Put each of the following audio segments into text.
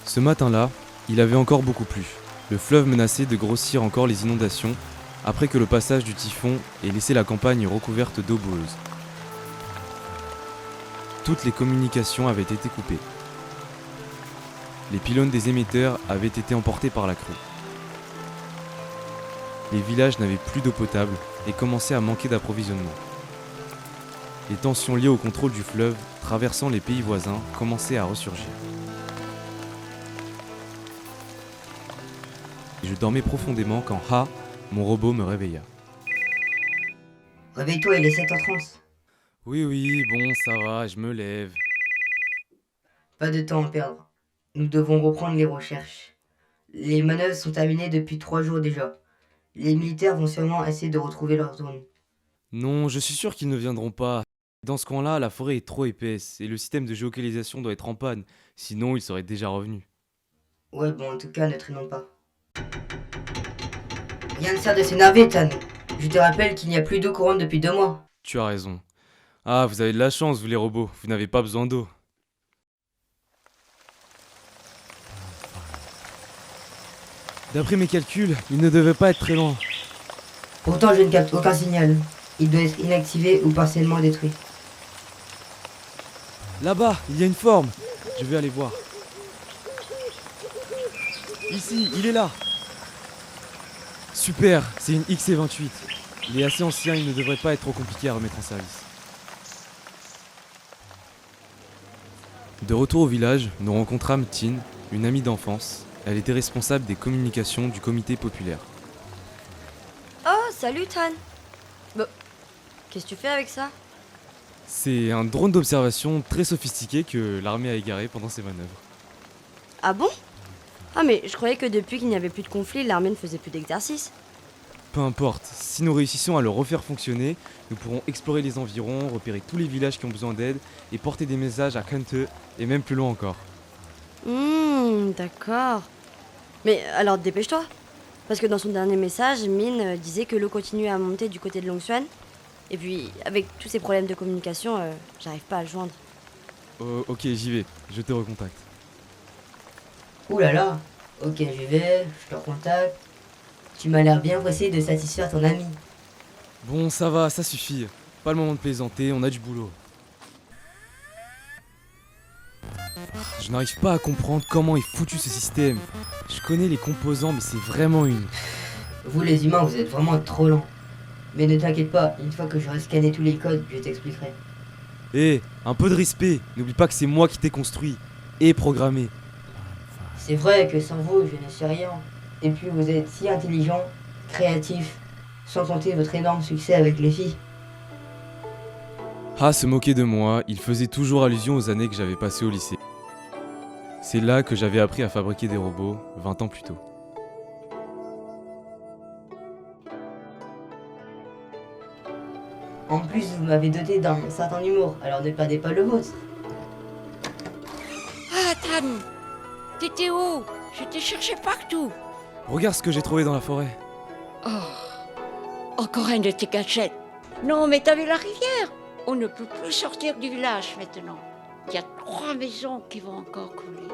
Ce matin-là, il avait encore beaucoup plu. Le fleuve menaçait de grossir encore les inondations après que le passage du typhon ait laissé la campagne recouverte d'eau boueuse. Toutes les communications avaient été coupées. Les pylônes des émetteurs avaient été emportés par la crue. Les villages n'avaient plus d'eau potable et commençaient à manquer d'approvisionnement. Les tensions liées au contrôle du fleuve traversant les pays voisins commençaient à ressurgir. Je dormais profondément quand mon robot me réveilla. Réveille-toi, il est 7h30. Oui, bon, ça va, je me lève. Pas de temps à perdre. Nous devons reprendre les recherches. Les manœuvres sont terminées depuis 3 jours déjà. Les militaires vont sûrement essayer de retrouver leur zone. Non, je suis sûr qu'ils ne viendront pas. Dans ce coin-là, la forêt est trop épaisse et le système de géolocalisation doit être en panne, sinon ils seraient déjà revenus. Ouais, bon, en tout cas, ne traînons pas. Rien ne sert de s'énerver, Tan. Je te rappelle qu'il n'y a plus d'eau courante depuis 2 mois. Tu as raison. Ah, vous avez de la chance, vous les robots, vous n'avez pas besoin d'eau. D'après mes calculs, il ne devait pas être très loin. Pourtant, je ne capte aucun signal. Il doit être inactivé ou partiellement détruit. Là-bas, il y a une forme. Je vais aller voir. Ici, il est là. Super, c'est une XC28. Il est assez ancien, il ne devrait pas être trop compliqué à remettre en service. De retour au village, nous rencontrâmes Tine, une amie d'enfance. Elle était responsable des communications du comité populaire. Oh, salut Tan. Bon, qu'est-ce que tu fais avec ça? C'est un drone d'observation très sophistiqué que l'armée a égaré pendant ses manœuvres. Ah bon? Ah mais je croyais que depuis qu'il n'y avait plus de conflit, l'armée ne faisait plus d'exercice. Peu importe, si nous réussissons à le refaire fonctionner, nous pourrons explorer les environs, repérer tous les villages qui ont besoin d'aide et porter des messages à Kante et même plus loin encore. D'accord. Mais alors dépêche-toi. Parce que dans son dernier message, Min disait que l'eau continuait à monter du côté de Longswan. Et puis, avec tous ces problèmes de communication, j'arrive pas à le joindre. Oh, ok, j'y vais, je te recontacte. Ouh là là. Ok, j'y vais, je te recontacte. Tu m'as l'air bien pressé de satisfaire ton ami. Bon, ça va, ça suffit. Pas le moment de plaisanter, on a du boulot. Je n'arrive pas à comprendre comment est foutu ce système. Je connais les composants, mais c'est vraiment une... Vous les humains, vous êtes vraiment trop lents. Mais ne t'inquiète pas, une fois que j'aurai scanné tous les codes, je t'expliquerai. Hé, un peu de respect. N'oublie pas que c'est moi qui t'ai construit et programmé. C'est vrai que sans vous, je ne sais rien. Et puis vous êtes si intelligent, créatif, sans compter votre énorme succès avec les filles. Se moquait de moi, il faisait toujours allusion aux années que j'avais passées au lycée. C'est là que j'avais appris à fabriquer des robots, 20 ans plus tôt. En plus, vous m'avez doté d'un certain humour, alors ne perdez pas le vôtre. Ah, Tan, t'étais où? Je t'ai cherché partout. Regarde ce que j'ai trouvé dans la forêt. Oh, encore un de tes gadgets. Non, mais t'as vu la rivière? On ne peut plus sortir du village maintenant. Il y a 3 maisons qui vont encore couler.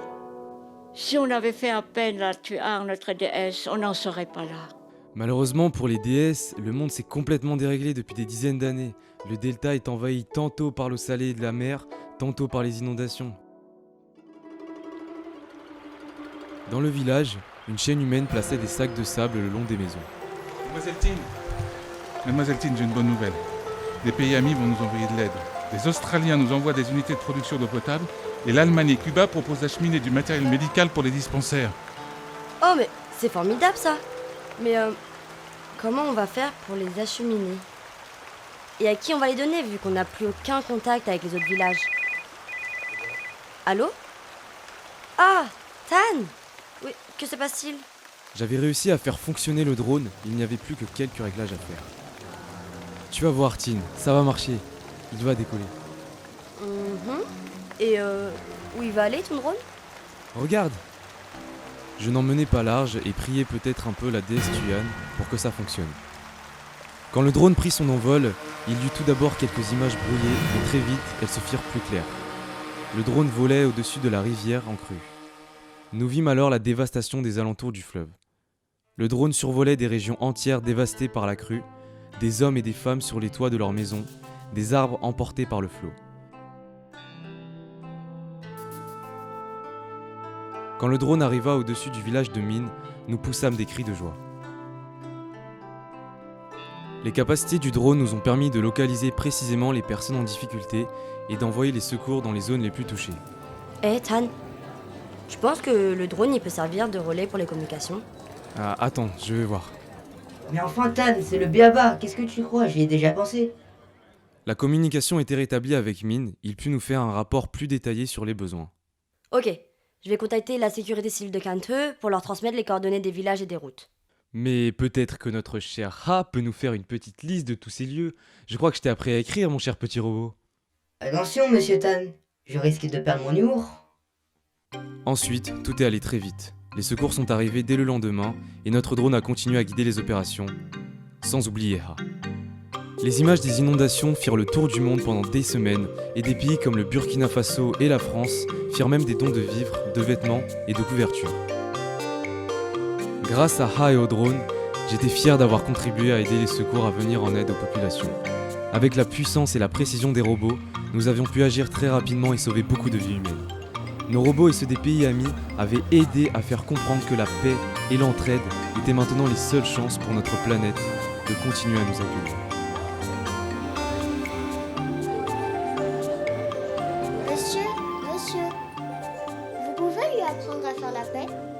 Si on avait fait appel à Tuar, notre déesse, on n'en serait pas là. Malheureusement pour les déesses, le monde s'est complètement déréglé depuis des dizaines d'années. Le delta est envahi tantôt par l'eau salée de la mer, tantôt par les inondations. Dans le village, une chaîne humaine plaçait des sacs de sable le long des maisons. Mademoiselle Tin, j'ai une bonne nouvelle. Les pays amis vont nous envoyer de l'aide. Les Australiens nous envoient des unités de production d'eau potable et l'Allemagne et Cuba proposent d'acheminer du matériel médical pour les dispensaires. Oh mais c'est formidable ça. Mais comment on va faire pour les acheminer? Et à qui on va les donner vu qu'on n'a plus aucun contact avec les autres villages? Allô? Ah, Tan! Oui, que se passe-t-il? J'avais réussi à faire fonctionner le drone, il n'y avait plus que quelques réglages à faire. Tu vas voir, Tin, ça va marcher. Il va décoller. Et où il va aller ton drone? Regarde! Je n'en menais pas large et priais peut-être un peu la déesse Tuan pour que ça fonctionne. Quand le drone prit son envol, il y eut tout d'abord quelques images brouillées, mais très vite, elles se firent plus claires. Le drone volait au-dessus de la rivière en crue. Nous vîmes alors la dévastation des alentours du fleuve. Le drone survolait des régions entières dévastées par la crue, des hommes et des femmes sur les toits de leurs maisons, des arbres emportés par le flot. Quand le drone arriva au-dessus du village de Mine, nous poussâmes des cris de joie. Les capacités du drone nous ont permis de localiser précisément les personnes en difficulté et d'envoyer les secours dans les zones les plus touchées. Tan, tu penses que le drone il peut servir de relais pour les communications? Ah, attends, je vais voir. Mais enfin, Tan, c'est le b.a.-ba. Qu'est-ce que tu crois? J'y ai déjà pensé. La communication était rétablie avec Mine, il put nous faire un rapport plus détaillé sur les besoins. Ok, je vais contacter la sécurité civile de Canteux pour leur transmettre les coordonnées des villages et des routes. Mais peut-être que notre cher Ha peut nous faire une petite liste de tous ces lieux. Je crois que je t'ai appris à écrire, mon cher petit robot. Attention, monsieur Tan. Je risque de perdre mon humour. Ensuite, tout est allé très vite. Les secours sont arrivés dès le lendemain et notre drone a continué à guider les opérations, sans oublier Ha. Les images des inondations firent le tour du monde pendant des semaines et des pays comme le Burkina Faso et la France firent même des dons de vivres, de vêtements et de couvertures. Grâce à Ha et au drone, j'étais fier d'avoir contribué à aider les secours à venir en aide aux populations. Avec la puissance et la précision des robots, nous avions pu agir très rapidement et sauver beaucoup de vies humaines. Nos robots et ceux des pays amis avaient aidé à faire comprendre que la paix et l'entraide étaient maintenant les seules chances pour notre planète de continuer à nous accueillir. Monsieur, vous pouvez lui apprendre à faire la paix?